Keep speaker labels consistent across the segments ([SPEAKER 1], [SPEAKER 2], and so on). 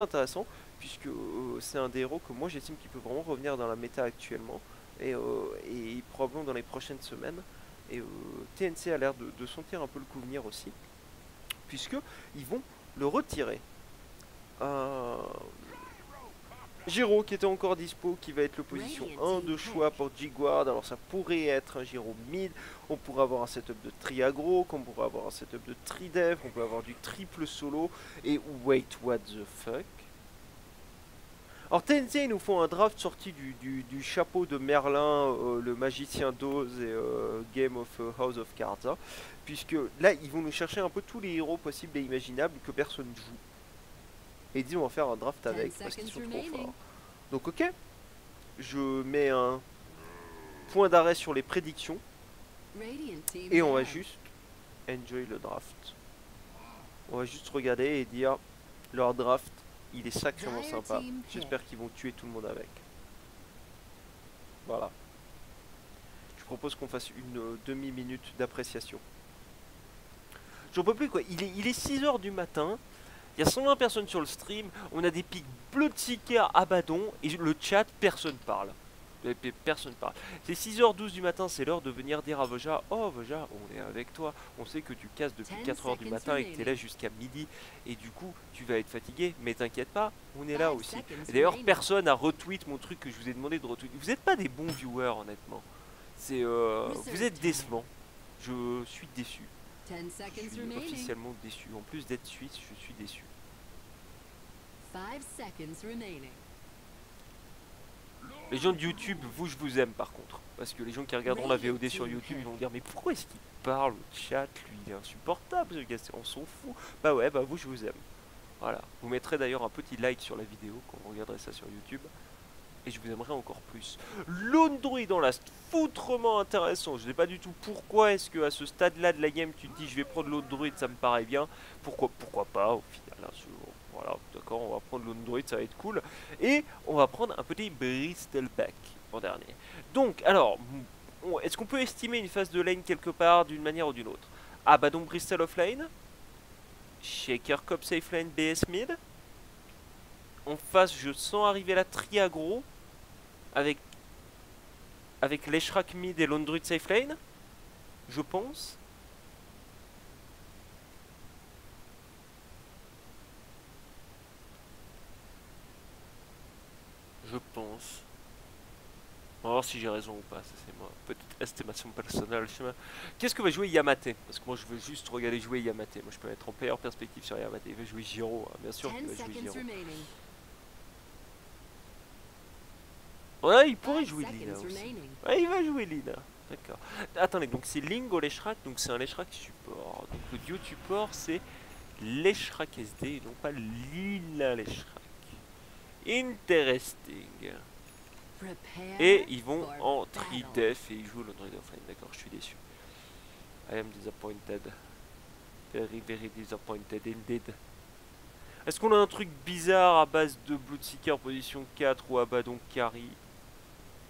[SPEAKER 1] intéressant puisque c'est un des héros que moi j'estime qu'il peut vraiment revenir dans la méta actuellement et probablement dans les prochaines semaines. Et TNC a l'air de sentir un peu le coup venir aussi, puisque ils vont le retirer. Giro qui était encore dispo, qui va être le position 1 de choix pour Jiguard. Alors ça pourrait être un Giro mid, on pourrait avoir un setup de tri aggro, on pourrait avoir un setup de tri dev, on peut avoir du triple solo. Et wait, what the fuck? Alors TNC ils nous font un draft sorti du chapeau de Merlin, le magicien d'Oz et Game of House of Cards, hein, puisque là ils vont nous chercher un peu tous les héros possibles et imaginables que personne joue. Et ils disent on va faire un draft avec parce qu'ils sont trop forts. Donc ok, je mets un point d'arrêt sur les prédictions et on va juste enjoy le draft. On va juste regarder et dire leur draft il est sacrément sympa. J'espère qu'ils vont tuer tout le monde avec. Voilà. Je propose qu'on fasse une demi-minute d'appréciation. J'en peux plus quoi, il est 6 h du matin, il y a 120 personnes sur le stream, on a des pics Bloodseeker à Badon et le chat, personne parle. Personne parle. C'est 6h12 du matin, c'est l'heure de venir dire à Voja, oh Voja, on est avec toi, on sait que tu casses depuis 4 h du matin et que tu es là jusqu'à midi et du coup tu vas être fatigué, mais t'inquiète pas, on est là aussi. Et d'ailleurs personne a retweet mon truc que je vous ai demandé de retweet. Vous n'êtes pas des bons viewers honnêtement. C'est vous êtes décevants. Je suis déçu. Je suis officiellement déçu. En plus d'être suisse, je suis déçu.
[SPEAKER 2] 5 seconds remaining.
[SPEAKER 1] Les gens de YouTube, vous, je vous aime par contre. Parce que les gens qui regarderont la VOD sur YouTube, ils vont dire mais pourquoi est-ce qu'il parle au chat, lui, il est insupportable ce gars, on s'en fout. Bah ouais, bah vous, je vous aime. Voilà. Vous mettrez d'ailleurs un petit like sur la vidéo quand vous regarderez ça sur YouTube. Et je vous aimerai encore plus. Lone Druid en last, foutrement intéressant. Je ne sais pas du tout pourquoi est-ce que à ce stade-là de la game, tu te dis je vais prendre Lone Druid, ça me paraît bien. Pourquoi pas au final. Hein, voilà, d'accord, on va prendre Lone Druid, ça va être cool. Et on va prendre un petit Bristleback en dernier. Donc, alors, est-ce qu'on peut estimer une phase de lane quelque part d'une manière ou d'une autre? Ah bah donc Bristol off lane, Shaker Cop safe lane BS mid. En face, je sens arriver la Triagro avec l'Eshrak mid et l'Ondruid safe lane, je pense. Je pense. On va voir si j'ai raison ou pas, ça c'est moi. Petite estimation personnelle. Qu'est-ce que va jouer Yamate? Parce que moi je veux juste regarder jouer Yamate. Moi je peux être en meilleure perspective sur Yamate. Il va jouer Giro, hein. Bien sûr qu'il va jouer Giro. Ouais, il pourrait jouer Lina aussi. Ouais, il va jouer Lina. D'accord. Attendez, donc c'est Ling au Leshrak, donc c'est un Leshrak support. Donc le duo support c'est Leshrak SD et non pas Lina Leshrak. Interesting. Et ils vont en tri-def et ils jouent l'Android offline. D'accord, je suis déçu. I am disappointed. Very, very disappointed indeed. Est-ce qu'on a un truc bizarre à base de Bloodseeker position 4 ou Abaddon carry?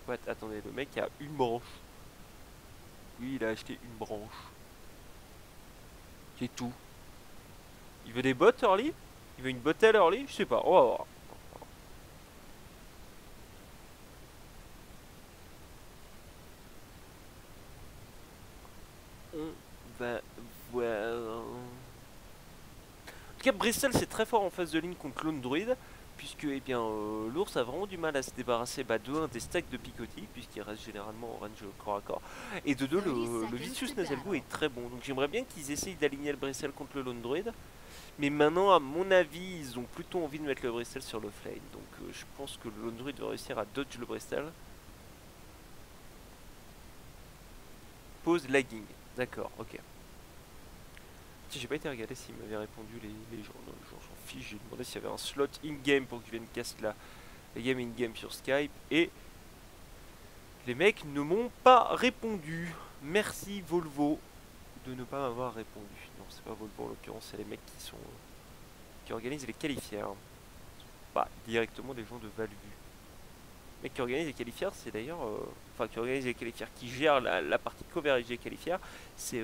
[SPEAKER 1] What? Attendez, le mec a une branche. Oui, il a acheté une branche. C'est tout. Il veut des bots early? Il veut une bottle early? Je sais pas, on va voir. On va voir. En tout cas, Bristol c'est très fort en phase de ligne contre Lone Druid, puisque eh bien l'ours a vraiment du mal à se débarrasser de 1 des stacks de Picoty, puisqu'il reste généralement en range corps à corps, et de 2 le Vicious Nazalgo est très bon. Donc j'aimerais bien qu'ils essayent d'aligner le Bristol contre le Lone Druid, mais maintenant à mon avis ils ont plutôt envie de mettre le Bristol sur l'offlane, donc je pense que le Lone Druid va réussir à dodge le Bristol. Pause lagging, d'accord, ok. Si j'ai pas été regarder s'ils m'avaient répondu les gens, non, les gens s'en fichent, j'ai demandé s'il y avait un slot in-game pour que je vienne casser la game in-game sur Skype et les mecs ne m'ont pas répondu. Merci Volvo de ne pas m'avoir répondu. Non, c'est pas Volvo en l'occurrence, c'est les mecs qui organisent les qualifiers. Pas directement des gens de Valvu. Les mecs qui organisent les qualifiers, c'est d'ailleurs... enfin, qui organisent les qualifiers, qui gèrent la partie coverage des qualifiers, c'est...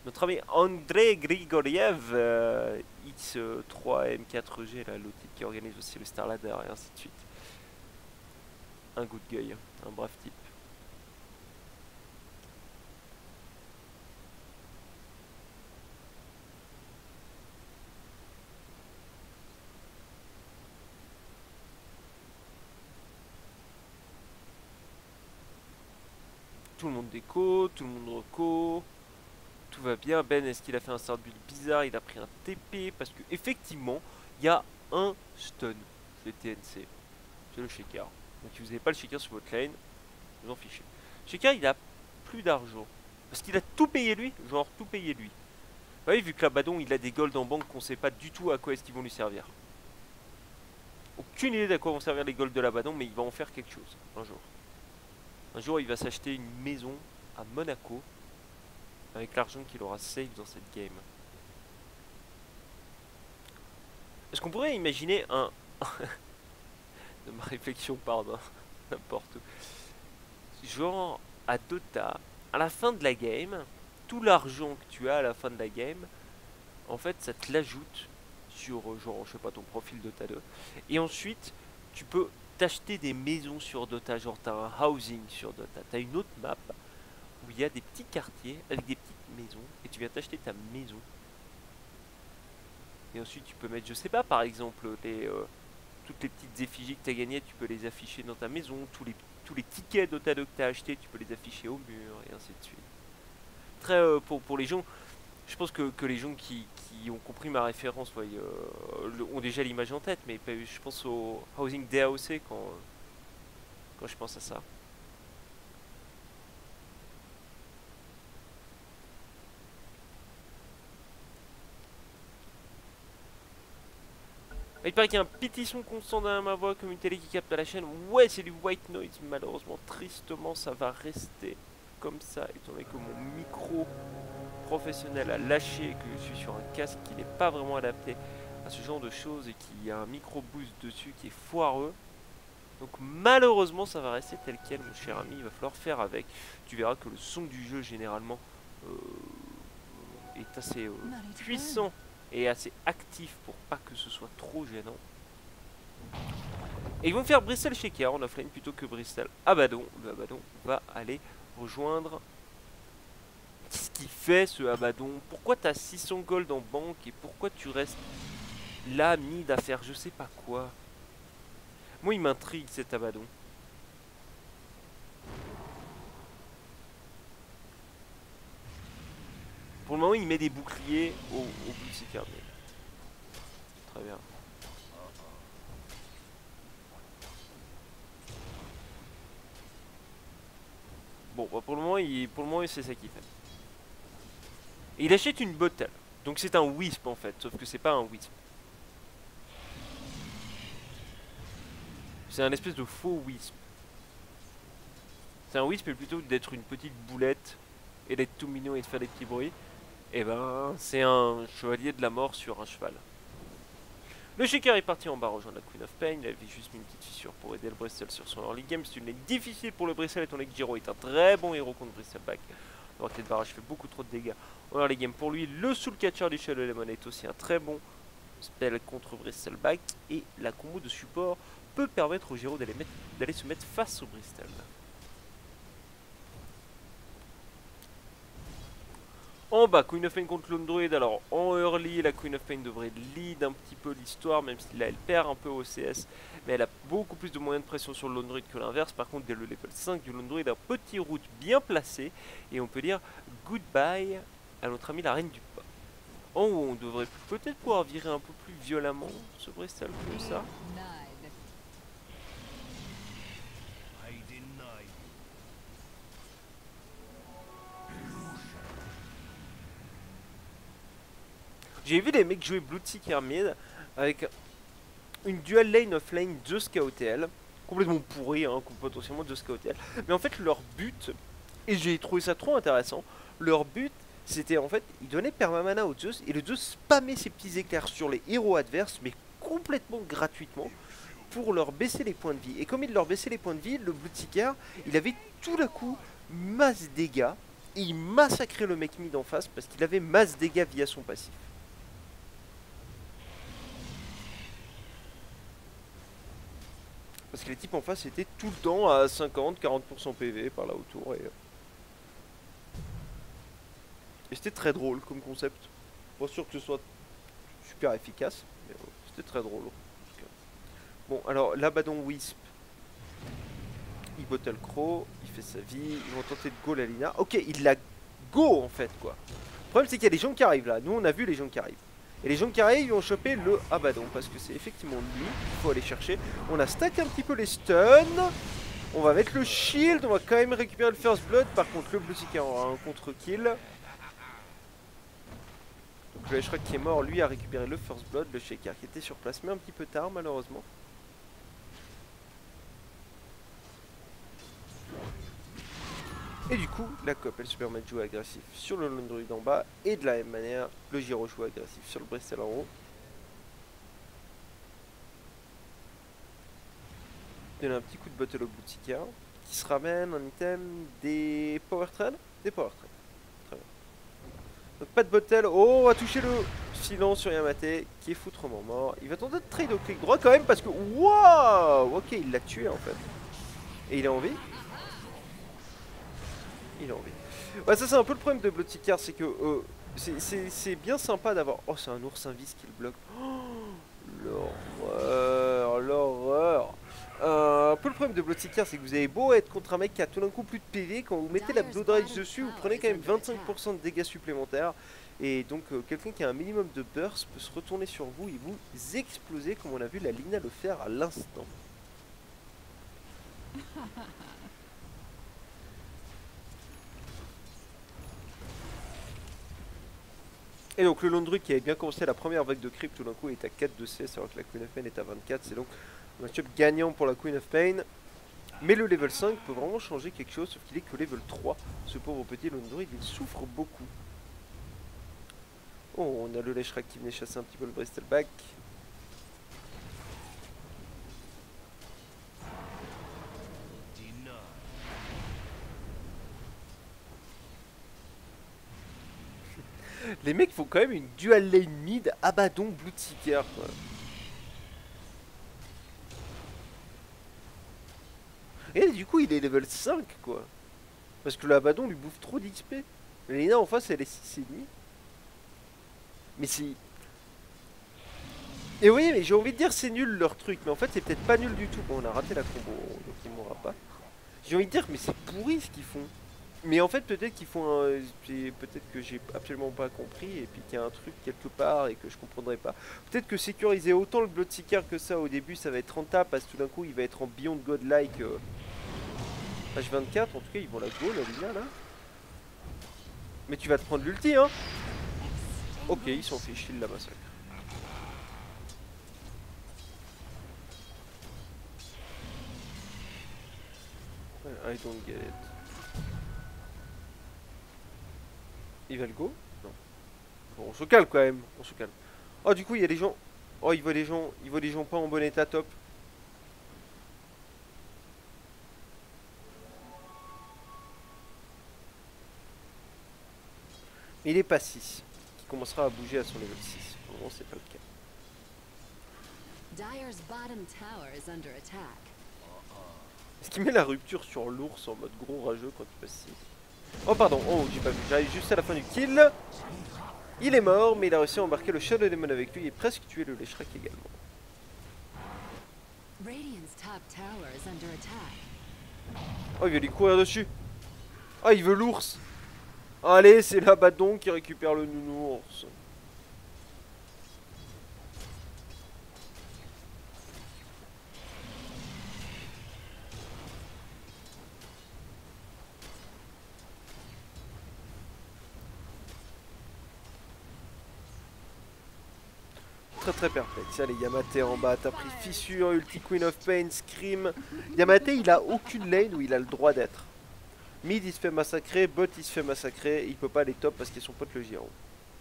[SPEAKER 1] Notre ami Andrei Grigoriev, X3M4G, là, l'autre type qui organise aussi le Star Ladder et ainsi de suite. Un good guy, un brave type. Tout le monde déco, tout le monde reco. Tout va bien. Ben, est-ce qu'il a fait un start build bizarre? Il a pris un TP parce que effectivement, il y a un stun. C'est TNC. C'est le shaker. Donc si vous n'avez pas le shaker sur votre lane, vous en fichez. Shaker, il a plus d'argent. Parce qu'il a tout payé lui. Genre tout payé lui. Bah oui, vu que l'Abaddon, il a des golds en banque qu'on sait pas du tout à quoi est-ce qu'ils vont lui servir. Aucune idée d'à quoi vont servir les golds de l'Abaddon, mais il va en faire quelque chose un jour. Un jour, il va s'acheter une maison à Monaco avec l'argent qu'il aura save dans cette game. Est-ce qu'on pourrait imaginer un... de ma réflexion, pardon, n'importe où. Genre, à Dota, à la fin de la game, tout l'argent que tu as à la fin de la game, en fait, ça te l'ajoute sur, genre, je sais pas, ton profil Dota 2. Et ensuite, tu peux t'acheter des maisons sur Dota, genre t'as un housing sur Dota. T'as une autre map où il y a des petits quartiers avec des petites maisons et tu viens t'acheter ta maison. Et ensuite, tu peux mettre, je sais pas, par exemple, toutes les petites effigies que tu as gagnées, tu peux les afficher dans ta maison. Tous les tickets Dota 2 que tu as achetés, tu peux les afficher au mur, et ainsi de suite. Très, pour les gens, je pense que les gens qui ont compris ma référence ont déjà l'image en tête, mais je pense au Housing DAOC quand je pense à ça. Il paraît qu'il y a un petit son constant derrière ma voix comme une télé qui capte à la chaîne. Ouais, c'est du white noise. Malheureusement, tristement, ça va rester comme ça, étant donné que mon micro professionnel a lâché et que je suis sur un casque qui n'est pas vraiment adapté à ce genre de choses et qui a un micro boost dessus qui est foireux. Donc malheureusement, ça va rester tel quel, mon cher ami. Il va falloir faire avec. Tu verras que le son du jeu, généralement, est assez puissant et assez actif pour pas que ce soit trop gênant. Et ils vont faire Bristol Shaker en offlane plutôt que Bristol Abaddon. Le Abaddon va aller rejoindre. Qu'est-ce qu'il fait ce Abaddon? Pourquoi t'as 600 gold en banque et pourquoi tu restes là mid à faire je sais pas quoi? Moi il m'intrigue cet Abaddon. Pour le moment il met des boucliers au bout de ses carnets. Très bien. Bon bah pour le moment c'est ça qu'il fait. Et il achète une bottle. Donc c'est un wisp en fait, sauf que c'est pas un wisp. C'est un espèce de faux wisp. C'est un wisp mais plutôt d'être une petite boulette et d'être tout mignon et de faire des petits bruits. Et ben c'est un chevalier de la mort sur un cheval. Le shaker est parti en bas rejoindre la Queen of Pain. Il avait juste mis une petite fissure pour aider le Bristol sur son early game. C'est une lane difficile pour le Bristol étant donné que Giro est un très bon héros contre Bristol back. Le rocket de barrage fait beaucoup trop de dégâts en early game pour lui. Le soul catcher du Shadow Lemon est aussi un très bon spell contre Bristol back. Et la combo de support peut permettre au Giro d'aller se mettre face au Bristol. En bas, Queen of Pain contre Lone Druid. Alors en early, la Queen of Pain devrait lead un petit peu l'histoire, même si là elle perd un peu au CS. Mais elle a beaucoup plus de moyens de pression sur le Lone Druid que l'inverse. Par contre, dès le level 5 du Lone Druid, un petit route bien placé. Et on peut dire goodbye à notre ami la reine du pas. En haut, on devrait peut-être pouvoir virer un peu plus violemment ce Bristol comme ça. J'ai vu des mecs jouer Bloodseeker mid avec une dual lane offlane de SKOTL, complètement pourri, hein, potentiellement de SKOTL. Mais en fait, leur but, et j'ai trouvé ça trop intéressant, leur but c'était en fait, ils donnaient permamana au Zeus et le Zeus spammait ses petits éclairs sur les héros adverses, mais complètement gratuitement, pour leur baisser les points de vie. Et comme il leur baissait les points de vie, le Bloodseeker, il avait tout d'un coup masse dégâts. Et il massacrait le mec mid en face parce qu'il avait masse dégâts via son passif. Parce que les types en face étaient tout le temps à 50-40% PV par là autour. Et c'était très drôle comme concept. Pas sûr que ce soit super efficace, mais c'était très drôle. Bon, alors l'Abaddon Wisp, il bottle Crow, il fait sa vie, ils vont tenter de go la Lina. Ok, il la go en fait quoi. Le problème c'est qu'il y a des gens qui arrivent là, nous on a vu les gens qui arrivent. Et les gens qui arrivent ils vont choper le Abaddon parce que c'est effectivement lui qu'il faut aller chercher. On a stack un petit peu les stuns, on va mettre le shield, on va quand même récupérer le first blood. Par contre le Blue Seeker aura un contre-kill. Donc le Leshrac qui est mort, lui a récupéré le first blood, le Shaker qui était sur place mais un petit peu tard malheureusement. Et du coup, la COP elle se permet de jouer agressif sur le Lone Druid en bas, et de la même manière, le Gyro joue agressif sur le Bristle en haut. Donne un petit coup de bottle au Boutica, qui se ramène en item des Power Trade. Des Power Trade. Très bien. Donc pas de bottle. Oh, on va toucher le silence sur Yamate, qui est foutrement mort. Il va tenter de trade au clic droit quand même, parce que... Waouh. Ok, il l'a tué en fait. Et il est en vie. Il est en vie. Ouais, ça c'est un peu le problème de Bloodseeker, c'est que c'est bien sympa d'avoir... Oh, c'est un oursin vis qui le bloque. Oh, l'horreur, l'horreur. Un peu le problème de Bloodseeker, c'est que vous avez beau être contre un mec qui a tout d'un coup plus de PV, quand vous mettez la Blood Rage dessus, vous prenez quand même 25% de dégâts supplémentaires. Et donc quelqu'un qui a un minimum de burst peut se retourner sur vous et vous exploser comme on a vu la Lina le faire à l'instant. Et donc le Lone Druid qui avait bien commencé la première vague de creep tout d'un coup est à 4 de CS alors que la Queen of Pain est à 24. C'est donc un match-up gagnant pour la Queen of Pain. Mais le level 5 peut vraiment changer quelque chose, sauf qu'il est que level 3. Ce pauvre petit Lone Druid, il souffre beaucoup. Oh, on a le Leshrac qui venait chasser un petit peu le Bristleback. Les mecs font quand même une dual lane mid Abaddon Bloodseeker quoi. Et du coup il est level 5 quoi. Parce que l'Abaddon lui bouffe trop d'XP. Lina en face elle est 6,5. Mais c'est... Et oui mais j'ai envie de dire c'est nul leur truc. Mais en fait c'est peut-être pas nul du tout. Bon on a raté la combo donc il mourra pas. J'ai envie de dire mais c'est pourri ce qu'ils font. Mais en fait peut-être qu'ils font un... Peut-être que j'ai absolument pas compris et puis qu'il y a un truc quelque part et que je comprendrai pas. Peut-être que sécuriser autant le Bloodseeker que ça au début ça va être rentable parce que tout d'un coup il va être en Beyond Godlike H24. En tout cas ils vont la go la Lina là. Mais tu vas te prendre l'ulti hein. Ok ils s'en fichent, ils la massacrent. I don't get it. Il va le go? Non. Bon, on se calme quand même, on se calme. Oh du coup il y a des gens. Oh il voit des gens pas en bon état top. Mais il est pas 6. Qui commencera à bouger à son level 6. Pour le moment c'est pas le cas.
[SPEAKER 2] Dire's bottom tower is under attack.
[SPEAKER 1] Est-ce qu'il met la rupture sur l'ours en mode gros rageux quand il passe 6? Oh pardon, oh j'ai pas vu, j'arrive juste à la fin du kill. Il est mort mais il a réussi à embarquer le Shadow Demon avec lui et presque tuer le Leshrac également.
[SPEAKER 2] Radiant's top tower is under attack.
[SPEAKER 1] Oh il veut lui courir dessus. Ah il veut l'ours. Allez c'est l'Abaddon qui récupère le nounours. Très perplexe. Allez, Yamate en bas, t'as pris fissure, ulti Queen of Pain, Scream. Yamate il a aucune lane où il a le droit d'être. Mid il se fait massacrer, bot il se fait massacrer, il peut pas aller top parce qu'il y a son pote le Gyro.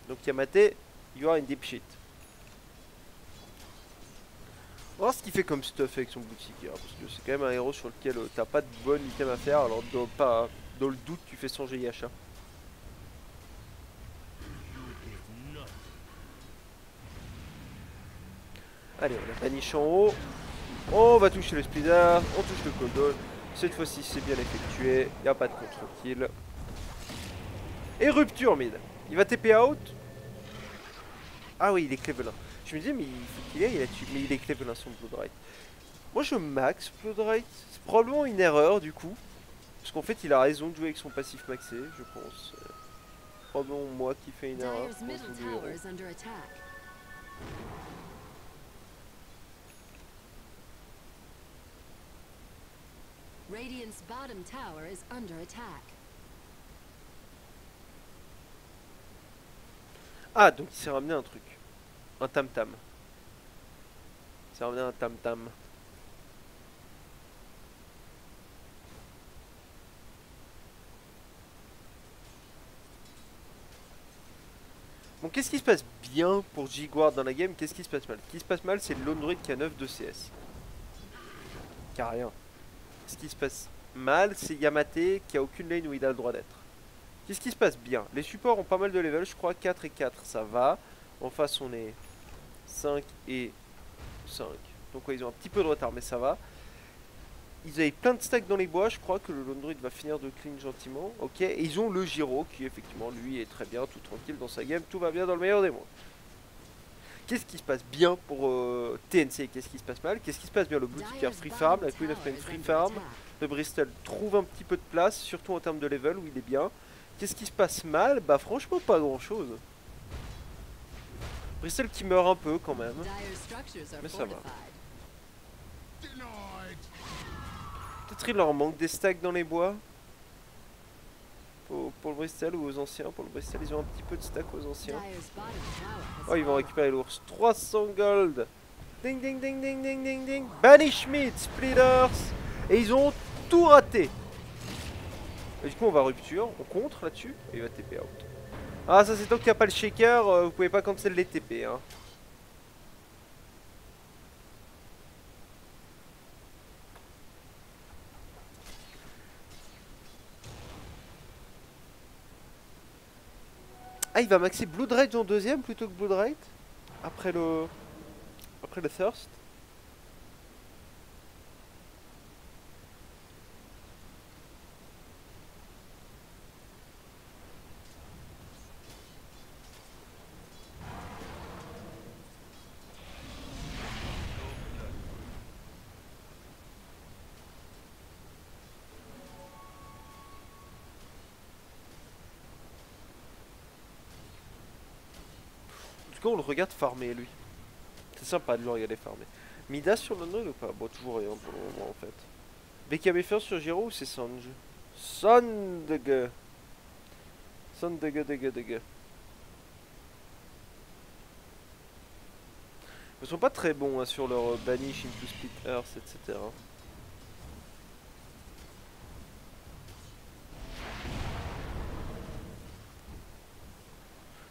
[SPEAKER 1] Donc Yamate, you are in deep shit. On va voir ce qu'il fait comme stuff avec son boutique, parce que c'est quand même un héros sur lequel t'as pas de bon item à faire, alors dans le doute tu fais sans Yasha. Allez, on a Banish en haut. On va toucher le Splitter, on touche le Coldon. Cette fois-ci, c'est bien effectué. Il n'y a pas de contre-kill. Et rupture mid. Il va TP out. Ah oui, il est Clevelin. Je me disais, mais il faut qu'il aille là-dessus. Mais il est Clevelin son Bloodright. Moi, je max Bloodright. C'est probablement une erreur du coup. Parce qu'en fait, il a raison de jouer avec son passif maxé, je pense. Probablement moi qui fais une erreur.
[SPEAKER 2] Dire's middle tower is under attack. Radiant's bottom tower is under attack.
[SPEAKER 1] Ah, donc il s'est ramené un truc. Un tam-tam. Il s'est ramené un tam-tam. Bon, qu'est-ce qui se passe bien pour Jiguard dans la game? Qu'est-ce qui se passe mal? Ce qui se passe mal, c'est le Lone Druid qui a 9 de CS. Qui a rien. Ce qui se passe mal, c'est Yamate qui a aucune lane où il a le droit d'être. Qu'est-ce qui se passe bien? Les supports ont pas mal de level, je crois 4 et 4, ça va. En face, on est 5 et 5. Donc ouais, ils ont un petit peu de retard, mais ça va. Ils avaient plein de stacks dans les bois, je crois que le Lone Druid va finir de clean gentiment. Ok, et ils ont le Giro qui effectivement lui est très bien, tout tranquille dans sa game, tout va bien dans le meilleur des mondes. Qu'est-ce qui se passe bien pour TNC? Qu'est-ce qui se passe mal? Qu'est-ce qui se passe bien? Le Blue Ticker free farm, la Queen of Pain free farm. Le Bristol trouve un petit peu de place, surtout en termes de level où il est bien. Qu'est-ce qui se passe mal? Bah franchement pas grand chose. Bristol qui meurt un peu quand même. Mais ça va. Peut-être il leur manque des stacks dans les bois. Pour le Bristol ou aux anciens. Pour le Bristol ils ont un petit peu de stacks aux anciens. Oh ils vont récupérer l'ours. 300 gold. Ding ding ding ding ding ding ding. Banishment, Splitters. Et ils ont tout raté. Et du coup on va rupture. On contre là-dessus. Et il va TP out. Ah ça c'est tant qu'il n'y a pas le shaker. Vous pouvez pas cancel les TP hein. Ah, il va maxer Blood Rage en deuxième plutôt que Blood Rage après le Thirst. En tout cas, on le regarde farmer lui. C'est sympa de le regarder farmer. Midas sur le node ou pas? Bon, toujours rien pour le moment en fait. BKB first sur Giro ou c'est Sanj? Sandege. Sandege, dege, dege. Ils sont pas très bons hein, sur leur Banish into Split Earth, etc.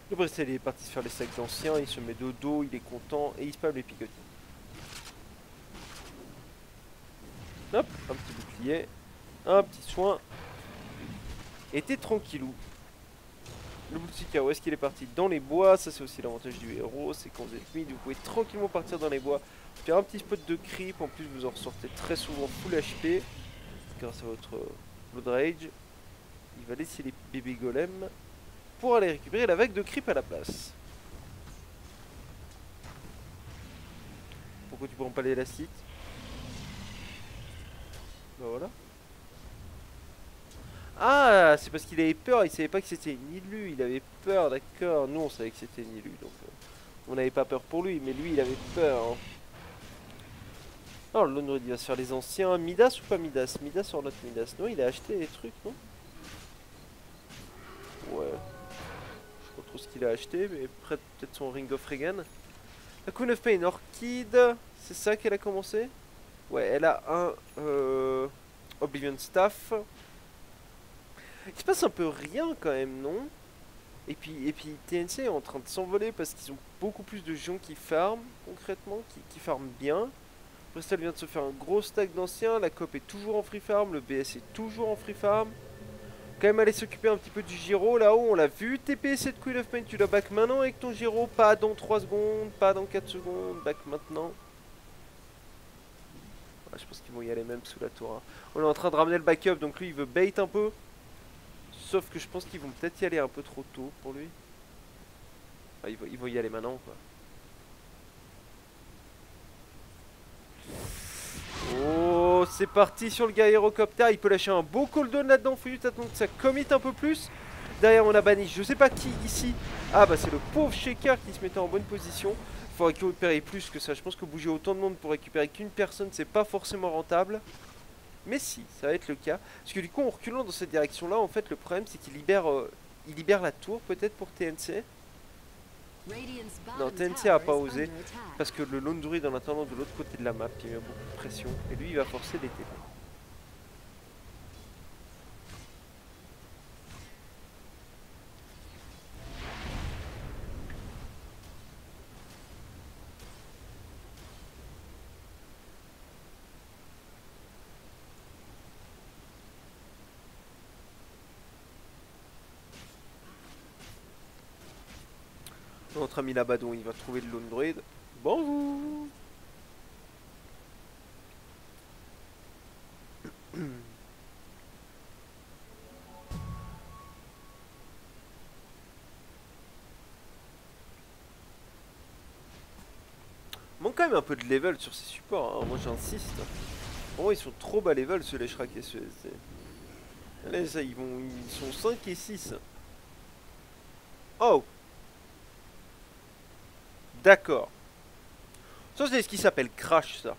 [SPEAKER 1] Le Bristol est parti se faire les sacs d'anciens, il se met de dos, il est content et il spam les picotis. Hop, un petit bouclier, un petit soin. Et t'es tranquillou. Le Boutika, où est-ce qu'il est parti? Dans les bois, ça c'est aussi l'avantage du héros, c'est quand vous êtes mid, vous pouvez tranquillement partir dans les bois, faire un petit spot de creep, en plus vous en ressortez très souvent full HP, grâce à votre Blood Rage. Il va laisser les bébés golems pour aller récupérer la vague de creep à la place. Pourquoi tu prends pas l'élastite? Bah voilà. Ah, c'est parce qu'il avait peur, il savait pas que c'était une illu, il avait peur, d'accord. Nous on savait que c'était une illu, donc on n'avait pas peur pour lui, mais lui il avait peur. Hein. Oh, le Lone Druid il va se faire les anciens. Midas ou pas Midas? Midas ou notre Midas? Non, il a acheté des trucs, non? Ouais. Je sais pas trop ce qu'il a acheté, mais peut-être son Ring of Regan. La Queen of Pain, Orchid, c'est ça qu'elle a commencé? Ouais, elle a un Oblivion Staff. Il se passe un peu rien quand même, non? Et puis TNC est en train de s'envoler parce qu'ils ont beaucoup plus de gens qui farment, concrètement, qui farment bien. Bristol vient de se faire un gros stack d'anciens, la COP est toujours en free farm, le BS est toujours en free farm. Quand même aller s'occuper un petit peu du Giro là-haut, on l'a vu, TP cette Queen of Pain, tu la back maintenant avec ton Giro, pas dans 3 secondes, pas dans 4 secondes, back maintenant. je pense qu'ils vont y aller même sous la tour. Hein. On est en train de ramener le backup, donc lui il veut bait un peu. Sauf que je pense qu'ils vont peut-être y aller un peu trop tôt pour lui. Ah, ils vont y aller maintenant quoi. Oh, c'est parti sur le gyrocoptère. Il peut lâcher un beau cooldown là-dedans. Faut juste attendre que ça commit un peu plus. Derrière, on a banni. Je sais pas qui ici. Ah, bah, c'est le pauvre Shaker qui se mettait en bonne position. Il faut récupérer plus que ça. Je pense que bouger autant de monde pour récupérer qu'une personne, c'est pas forcément rentable. Mais si, ça va être le cas. Parce que du coup, en reculant dans cette direction-là, en fait, le problème, c'est qu'il libère la tour peut-être pour TNC. Non, TNC a pas osé. Parce que le lone druid en attendant de l'autre côté de la map, il met beaucoup de pression. Et lui, il va forcer les TP. Notre ami Labadon, il va trouver le lone druid. Bonjour. Manque quand même un peu de level sur ces supports, hein. Moi j'insiste. Pour moi ils sont trop bas level ce Leshrac et ce SC. Là ça, ils sont 5 et 6. Oh. D'accord. Ça c'est ce qui s'appelle crash ça.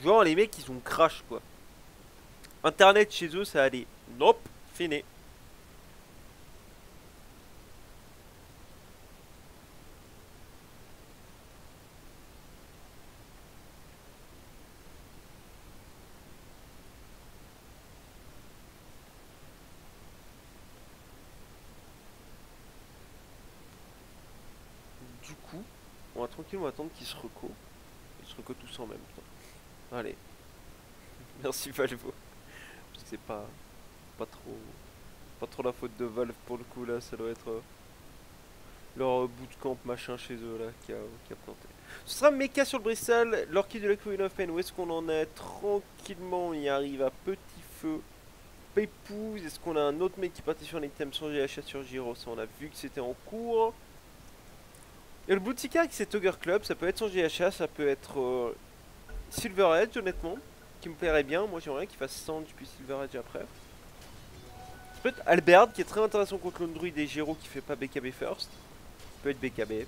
[SPEAKER 1] Genre les mecs ils ont crash quoi. Internet chez eux ça allait. Nope, fini. Du coup, on va tranquillement attendre qu'ils se reco. Ils se reco tous en même temps. Allez. Merci Valvo. Parce que c'est pas trop la faute de Valve pour le coup là, ça doit être leur bootcamp machin chez eux là qui a planté. Ce sera Mecha sur le Bristol, l'orchid de la Queen of Pain, où est-ce qu'on en est? Tranquillement, on y arrive à petit feu. Pépouze, est-ce qu'on a un autre mec qui partit sur un item sans GHA sur Gyro? Ça on a vu que c'était en cours. Et le boutique qui c'est Ogre Club, ça peut être sans GHA, ça peut être Silver Edge honnêtement, qui me plairait bien, moi j'aimerais qu'il fasse Sand puis Silver Edge après. Peut-être Albert qui est très intéressant contre Lone Druid et Gyro qui fait pas BKB first. Peut être BKB.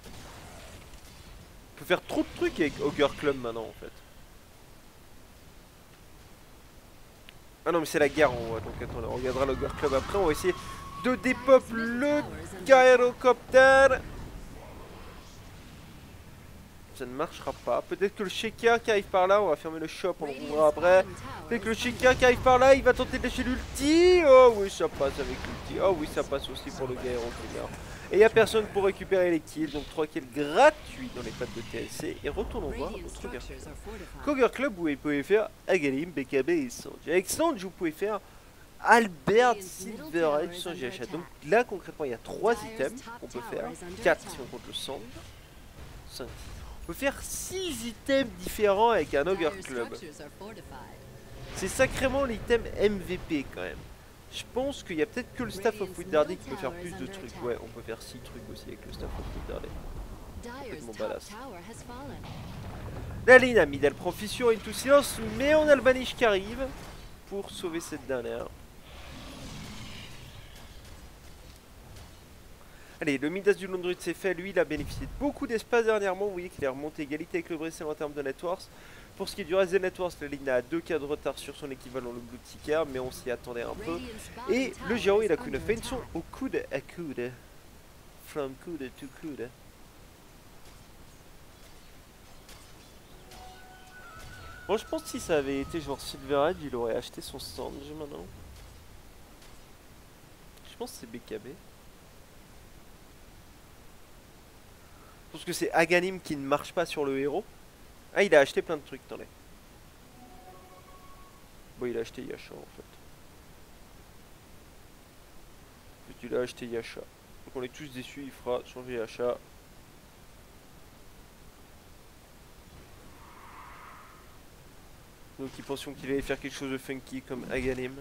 [SPEAKER 1] On peut faire trop de trucs avec Ogre Club maintenant en fait. Ah non mais c'est la guerre en vrai, donc attends, on regardera l'Ogre Club après, on va essayer de dépop le gyrocoptère. Ça ne marchera pas. Peut-être que le shaker qui arrive par là, on va fermer le shop, on le rouvrira après. Peut-être que le shaker qui arrive par là, il va tenter de lâcher l'ulti. Oh oui, ça passe avec l'ulti. Oh oui, ça passe aussi pour le gyrocoptère. Et il n'y a personne pour récupérer les kills, donc 3 kills gratuits dans les pattes de TLC. Et retournons voir notre Ogre Club. Ogre Club où vous pouvez faire Agalim, BKB et Sanj. Avec Sanj, vous pouvez faire Albert, Silver Edge, sans GHA. Donc là, concrètement, il y a 3 items qu'on peut faire. 4 si on compte le Sanj. 5. On peut faire 6 items différents avec un Ogre Club. C'est sacrément l'item MVP quand même. Je pense qu'il y a peut-être que le Staff of Wizarding qui peut faire plus de trucs. Ouais, on peut faire 6 trucs aussi avec le Staff of Wizarding. Complètement badass. La ligne à mid, elle prend fissure into silence, mais on a le Banish qui arrive pour sauver cette dernière. Allez, le Midas du Lone Druid c'est fait, lui il a bénéficié de beaucoup d'espace dernièrement, vous voyez qu'il est remonté égalité avec le Bristol en termes de networks. Pour ce qui est du reste des networks, la ligne a 2 cas de retard sur son équivalent le Blue Ticker, mais on s'y attendait un peu. Et le Gyro et la Queen of Pain sont au coude à coude. From coude to coude. Bon, je pense que si ça avait été genre Silver Edge, il aurait acheté son stand maintenant. Je pense que c'est BKB. Parce que c'est Aganim qui ne marche pas sur le héros. Ah, il a acheté plein de trucs, attendez. Bon, il a acheté Yasha en fait. Il a acheté Yasha. Donc on est tous déçus, il fera changer Yasha. Nous qui pensions qu'il allait faire quelque chose de funky comme Aghanim,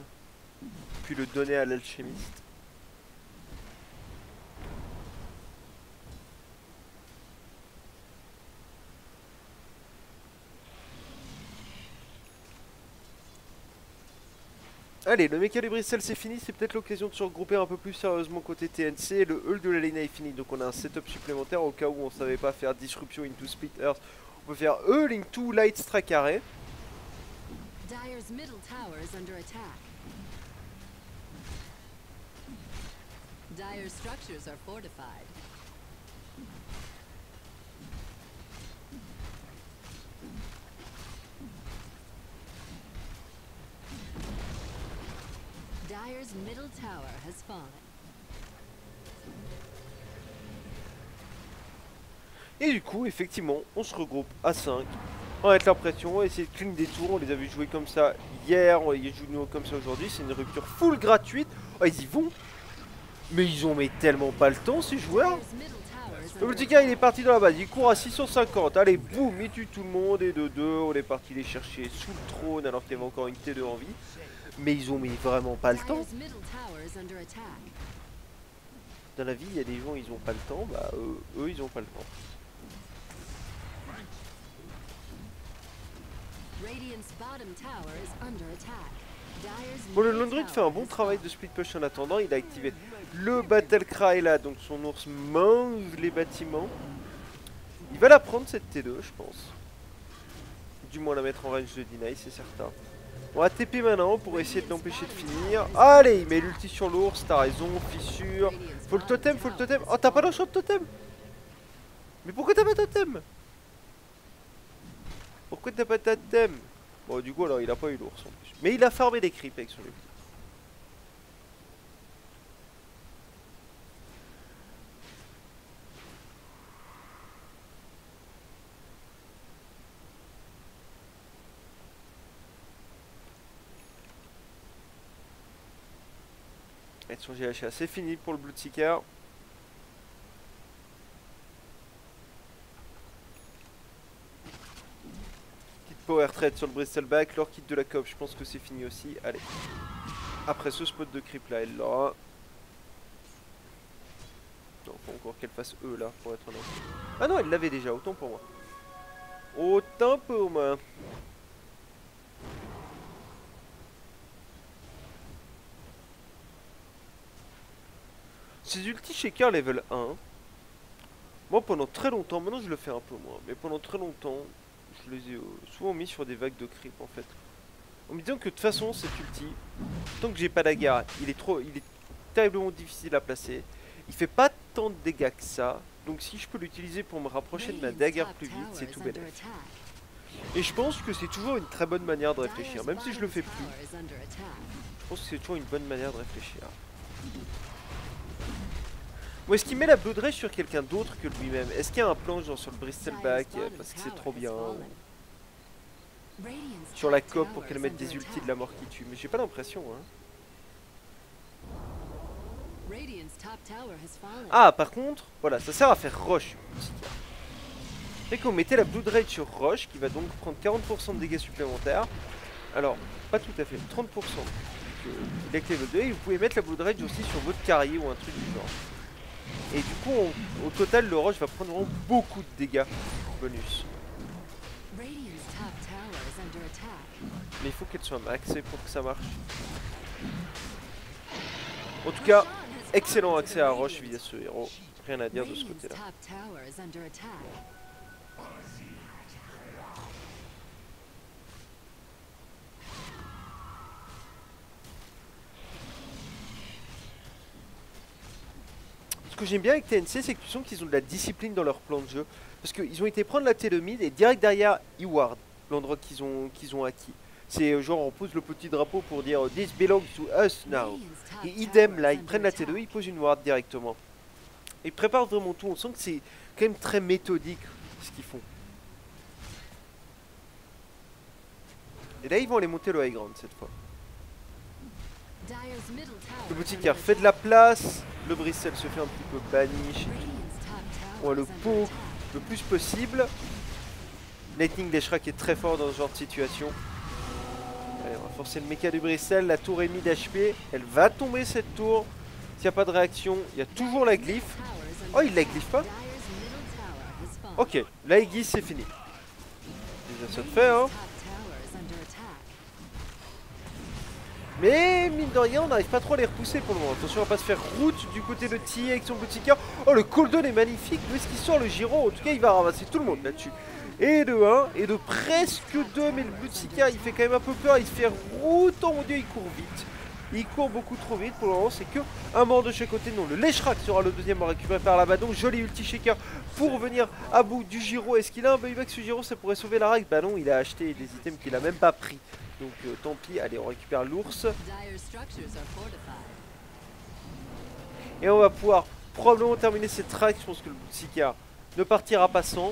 [SPEAKER 1] puis le donner à l'alchimiste. Allez, le méca du Bristol c'est fini, c'est peut-être l'occasion de se regrouper un peu plus sérieusement côté TNC. Le hall de la Lena est fini, donc on a un setup supplémentaire au cas où on savait pas faire Disruption into Split Earth. On peut faire Hall into Light Strike Array.
[SPEAKER 2] Dire's middle tower is under attack. Dire's structures are fortified. Dire's middle tower has fallen.
[SPEAKER 1] Et du coup, effectivement, on se regroupe à 5. On va mettre la pression, on va essayer de clean des tours. On les avait joués comme ça hier, on les joue de nouveau comme ça aujourd'hui. C'est une rupture full gratuite. Oh, ils y vont. Mais ils ont tellement pas le temps, ces joueurs.
[SPEAKER 2] Dire's middle tower is
[SPEAKER 1] Le
[SPEAKER 2] under
[SPEAKER 1] Multica, il est parti dans la base. Il court à 650. Allez, boum, il tue tout le monde. Et de 2, on est parti les chercher sous le trône alors qu'il y avait encore une T2 en vie. Mais ils ont vraiment pas le temps.
[SPEAKER 2] Dire's middle tower is under attack.
[SPEAKER 1] Dans la vie, il y a des gens, ils ont pas le temps. Bah, eux ils ont pas le temps.
[SPEAKER 2] Radiant's bottom tower is under attack. Dire's
[SPEAKER 1] Bon, le
[SPEAKER 2] middle
[SPEAKER 1] Londroid fait
[SPEAKER 2] tower
[SPEAKER 1] un bon
[SPEAKER 2] has
[SPEAKER 1] travail
[SPEAKER 2] fallen.
[SPEAKER 1] de split push en attendant. Il a activé le Battle Cry là, donc son ours mange les bâtiments. Il va la prendre cette T2, je pense. Du moins la mettre en range de deny, c'est certain. On va TP maintenant pour essayer de l'empêcher de finir. Allez, il met l'ulti sur l'ours, t'as raison, fissure. Faut le totem, faut le totem. Oh, t'as pas d'enchant de totem? Mais pourquoi t'as pas de totem? Pourquoi t'as pas de totem? Bon, du coup, alors il a pas eu l'ours en plus. Mais il a farmé des creeps avec son ulti. Et son GHA, c'est fini pour le Bloodseeker. Petite power trade sur le Bristleback, leur kit de la COP, je pense que c'est fini aussi. Allez. Après ce spot de creep là, elle l'aura. Non, faut encore qu'elle fasse E là, pour être honnête. Ah non, elle l'avait déjà, autant pour moi. Autant pour moi. Ces ulti shaker level 1, moi pendant très longtemps, maintenant je le fais un peu moins, mais pendant très longtemps, je les ai souvent mis sur des vagues de creep en fait. En me disant que de toute façon cet ulti, tant que j'ai pas d'agar, il est terriblement difficile à placer. Il fait pas tant de dégâts que ça, donc si je peux l'utiliser pour me rapprocher de ma dagger plus vite, c'est tout bénéfique. Et je pense que c'est toujours une très bonne manière de réfléchir, même si je le fais plus. Je pense que c'est toujours une bonne manière de réfléchir. Ou est-ce qu'il met la Blood Rage sur quelqu'un d'autre que lui-même? Est-ce qu'il y a un plan genre sur le Bristleback parce que c'est trop bien, ou sur la COP pour qu'elle mette des ultis de la mort qui tue? Mais j'ai pas l'impression hein. Ah par contre, voilà, ça sert à faire Roche. Et qu'on mettait la Blood Rage sur Roche qui va donc prendre 40% de dégâts supplémentaires. Alors, pas tout à fait, 30%. Il est level 2 et vous pouvez mettre la Blood Rage aussi sur votre carrier ou un truc du genre. Et du coup, au total, le Roche va prendre vraiment beaucoup de dégâts bonus. Mais il faut qu'elle soit maxée pour que ça marche. En tout cas, excellent accès à Roche via ce héros. Rien à dire de ce côté-là. Ce que j'aime bien avec TNC, c'est que tu sens qu'ils ont de la discipline dans leur plan de jeu. Parce qu'ils ont été prendre la T de mid et direct derrière, ils ward l'endroit qu'ils ont acquis. C'est genre on pose le petit drapeau pour dire This belongs to us now. Et idem là, ils prennent la T2, ils posent une ward directement. Ils préparent vraiment tout, on sent que c'est quand même très méthodique ce qu'ils font. Et là ils vont aller monter le high ground cette fois. Le boutiquier fait de la place, le Bristol se fait un petit peu banish. On va le poke le plus possible. Lightning Dashrak est très fort dans ce genre de situation. Allez, on va forcer le méca du Bristol, la tour est mise d'HP, elle va tomber cette tour. S'il n'y a pas de réaction, il y a toujours la glyphe. Oh, il la glyphe pas? Ok, la aiguise c'est fini. Déjà ça te fait hein. Mais mine de rien on n'arrive pas trop à les repousser pour le moment. Attention à pas se faire route du côté de T avec son Bloodsseeker. Oh le cooldown est magnifique. Où est-ce qu'il sort le Giro? En tout cas il va ramasser tout le monde là-dessus. Et de 1 et de presque 2. Mais le Bloodsseeker il fait quand même un peu peur. Il se fait route. Oh mon dieu il court vite. Il court beaucoup trop vite pour le moment, c'est que un mort de chaque côté. Non, le Leshrac sera le deuxième à récupérer par là-bas. Donc joli ulti shaker pour venir à bout du Giro. Est-ce qu'il a un buyback ce Giro? Ça pourrait sauver la règle. Bah non, il a acheté des items qu'il a même pas pris. Donc tant pis, allez on récupère l'ours. Et on va pouvoir probablement terminer cette track. Je pense que le Bloodsseeker ne partira pas sans.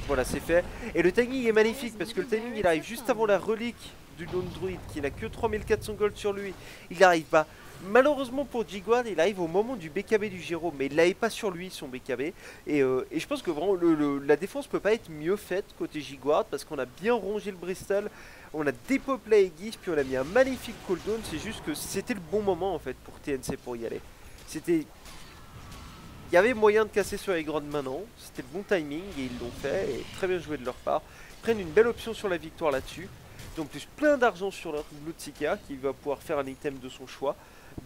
[SPEAKER 1] Voilà c'est fait. Et le timing est magnifique parce que le timing il arrive juste avant la relique du Lone Druid qui n'a que 3400 gold sur lui. Il n'arrive pas. Malheureusement pour Jiguard, il arrive au moment du BKB du Giro, mais il l'avait pas sur lui son BKB. Et je pense que vraiment la défense peut pas être mieux faite côté Jiguard parce qu'on a bien rongé le Bristol, on a dépeuplé la Aegis, puis on a mis un magnifique cooldown. C'est juste que c'était le bon moment en fait pour TNC pour y aller. C'était... Il y avait moyen de casser sur les grandes maintenant, c'était le bon timing et ils l'ont fait et très bien joué de leur part. Ils prennent une belle option sur la victoire là-dessus. En plus plein d'argent sur leur Bloodsseeker qui va pouvoir faire un item de son choix.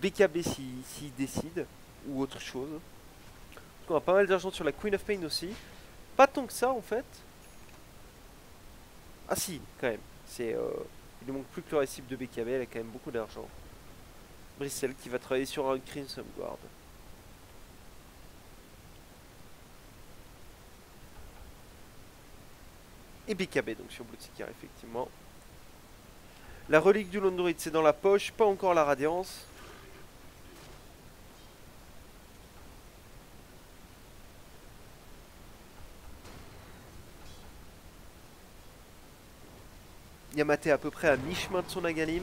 [SPEAKER 1] BKB s'il décide ou autre chose. On a pas mal d'argent sur la Queen of Pain aussi. Pas tant que ça en fait. Ah si quand même. Il ne manque plus que le récip de BKB, elle a quand même beaucoup d'argent. Bristol qui va travailler sur un Crimson Guard. Et BKB donc sur Bloodsseeker effectivement. La relique du Lone Druid c'est dans la poche, pas encore la radiance. Yamate à peu près à mi-chemin de son Agalim.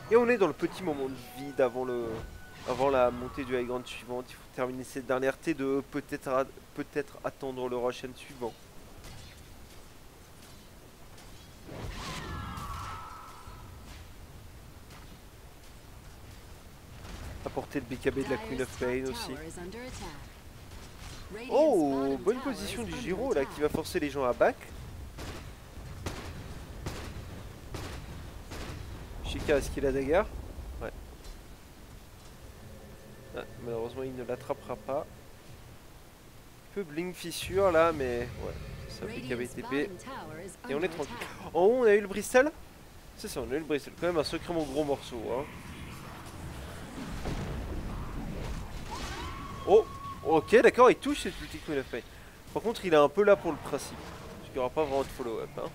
[SPEAKER 1] Et on est dans le petit moment de vide avant la montée du high ground suivante. Il faut terminer cette dernière T2, peut-être attendre le Russian suivant. Apporter le BKB de la Queen of Pain aussi. Oh, bonne position du Giro là qui va forcer les gens à back. Shika, est-ce qu'il a dagger? Ouais. Ah, malheureusement, il ne l'attrapera pas. Un peu Blink Fissure là, mais ouais, ça fait KBTP. Et on est tranquille. En haut, on a eu le Bristol. C'est ça, on a eu le Bristol. Quand même un sacrément gros morceau. Hein. Oh, ok, d'accord, il touche cette petite Queen of Pain. Par contre, il est un peu là pour le principe. Parce qu'il n'y aura pas vraiment de follow-up. Hein.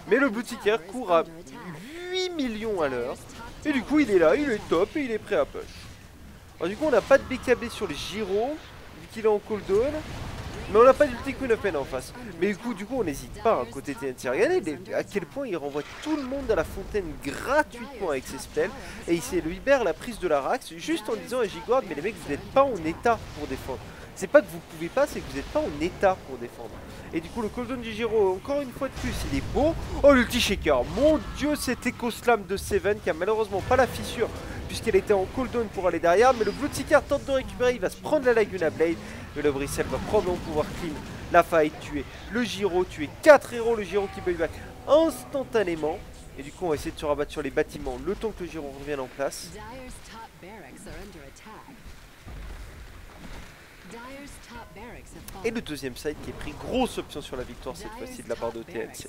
[SPEAKER 1] Mais le Bloodsseeker court à 8 millions à l'heure. Et du coup il est là, il est top et il est prêt à push. Alors du coup on n'a pas de BKB sur les Giro, vu qu'il est en cooldown. Mais on n'a pas d'ulti Queen of Pain en face. Mais du coup on n'hésite pas hein, côté TNC. Regardez à quel point il renvoie tout le monde à la fontaine gratuitement avec ses spells. Et il se libère la prise de la Rax juste en disant à Jiguard, mais les mecs vous n'êtes pas en état pour défendre. C'est pas que vous pouvez pas, c'est que vous n'êtes pas en état pour défendre. Et du coup le cooldown du Giro, encore une fois de plus, il est beau. Oh l'ulti shaker, mon dieu cet Echo Slam de Seven qui a malheureusement pas la fissure puisqu'elle était en cooldown pour aller derrière. Mais le Bloodsseeker tente de récupérer, il va se prendre la Laguna Blade. Mais le Bristol va probablement pouvoir clean la fight, tuer le Giro, tuer 4 héros, le Giro qui buyback instantanément. Et du coup on va essayer de se rabattre sur les bâtiments le temps que le Giro revienne en place. Et le deuxième side qui est pris, grosse option sur la victoire cette fois-ci de la part de TNC.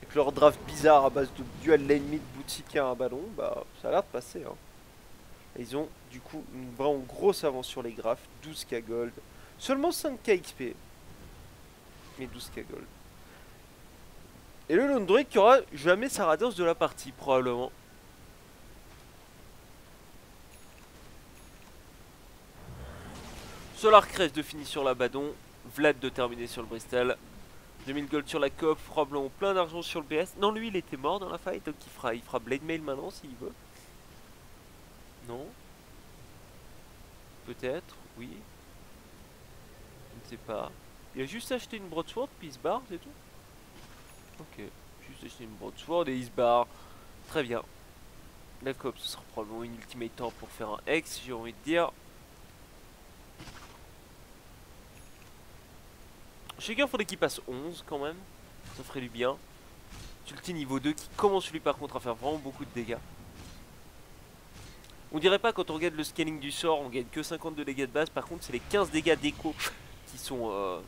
[SPEAKER 1] Avec leur draft bizarre à base de dual lane mid Bloodsseeker à un ballon, bah ça a l'air de passer. Hein. Ils ont du coup une vraiment grosse avance sur les graphes, 12k gold, seulement 5k XP, mais 12k gold. Et le Lone Druid qui aura jamais sa radiance de la partie probablement. Solar Crest de finir sur l'Abaddon. Vlad de terminer sur le Bristol. 2000 gold sur la COP, probablement plein d'argent sur le BS. Non, lui il était mort dans la fight, donc il fera Blade Mail maintenant s'il veut. Non. Peut-être, oui. Je ne sais pas. Il a juste acheté une broadsword puis il se barre, c'est tout. Ok, juste acheté une broadsword et il se barre. Très bien. La COP, ce sera probablement une ultimate temps pour faire un X, j'ai envie de dire. Shaker, faudrait qu'il passe 11 quand même. Ça ferait du bien. Ulti niveau 2 qui commence lui par contre à faire vraiment beaucoup de dégâts. On dirait pas quand on regarde le scaling du sort, on gagne que 50 de dégâts de base. Par contre, c'est les 15 dégâts d'écho qui sont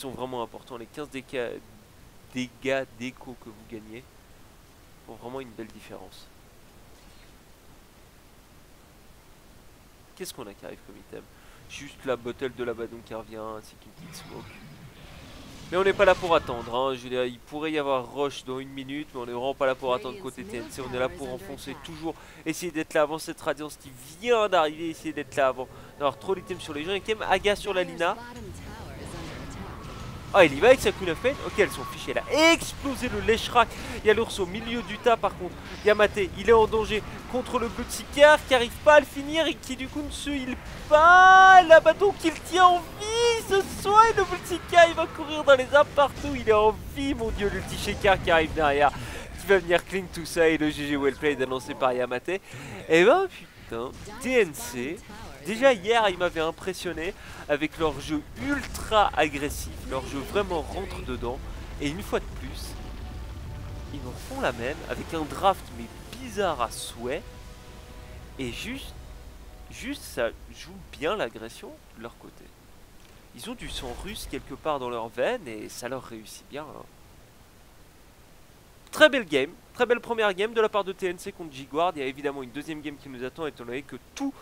[SPEAKER 1] vraiment importants. Les 15 dégâts d'écho que vous gagnez font vraiment une belle différence. Qu'est-ce qu'on a qui arrive comme item? Juste la bottle de l'Abaddon qui revient ainsi qu'une petite smoke. Mais on n'est pas là pour attendre, hein. Je veux dire, il pourrait y avoir rush dans une minute, mais on n'est vraiment pas là pour attendre côté TNC. On est là pour enfoncer toujours, essayer d'être là avant cette radiance qui vient d'arriver, essayer d'être là avant d'avoir trop d'items sur les gens. Et quand même Aga sur la Lina. Ah, il y va avec sa Queen of Pain. Ok, elles sont fichées. Elle a explosé le Leshrak. Il y a l'ours au milieu du tas par contre. Yamate, il est en danger contre le Bloodseeker qui arrive pas à le finir et qui du coup ne se heal pas. L'Abaddon qui le tient en vie ce soir. Le Bloodseeker il va courir dans les arbres partout. Il est en vie, mon dieu. L'ulti Shaker qui arrive derrière, qui va venir clean tout ça. Et le GG Wellplayed annoncé par Yamate. Et ben putain, TNC. Déjà hier il m'avait impressionné avec leur jeu ultra agressif, leur jeu vraiment rentre dedans. Et une fois de plus, ils nous font la même avec un draft mais bizarre à souhait. Et juste ça joue bien l'agression de leur côté. Ils ont du sang russe quelque part dans leurs veines et ça leur réussit bien. Hein. Très belle game, très belle première game de la part de TNC contre Jiguard. Il y a évidemment une deuxième game qui nous attend étant donné que tous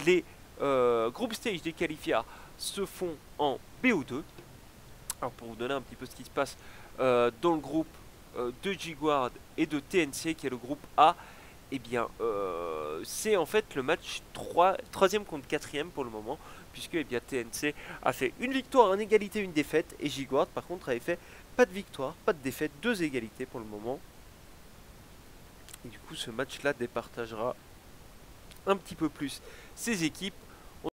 [SPEAKER 1] les group stage des qualifiés se font en BO2. Alors pour vous donner un petit peu ce qui se passe dans le groupe de Jiguard et de TNC qui est le groupe A, et bien c'est en fait le match 3e contre 4e pour le moment, puisque eh bien, TNC a fait une victoire, une égalité, une défaite, et Jiguard par contre avait fait pas de victoire, pas de défaite, 2 égalités pour le moment. Et du coup ce match là départagera un petit peu plus ces équipes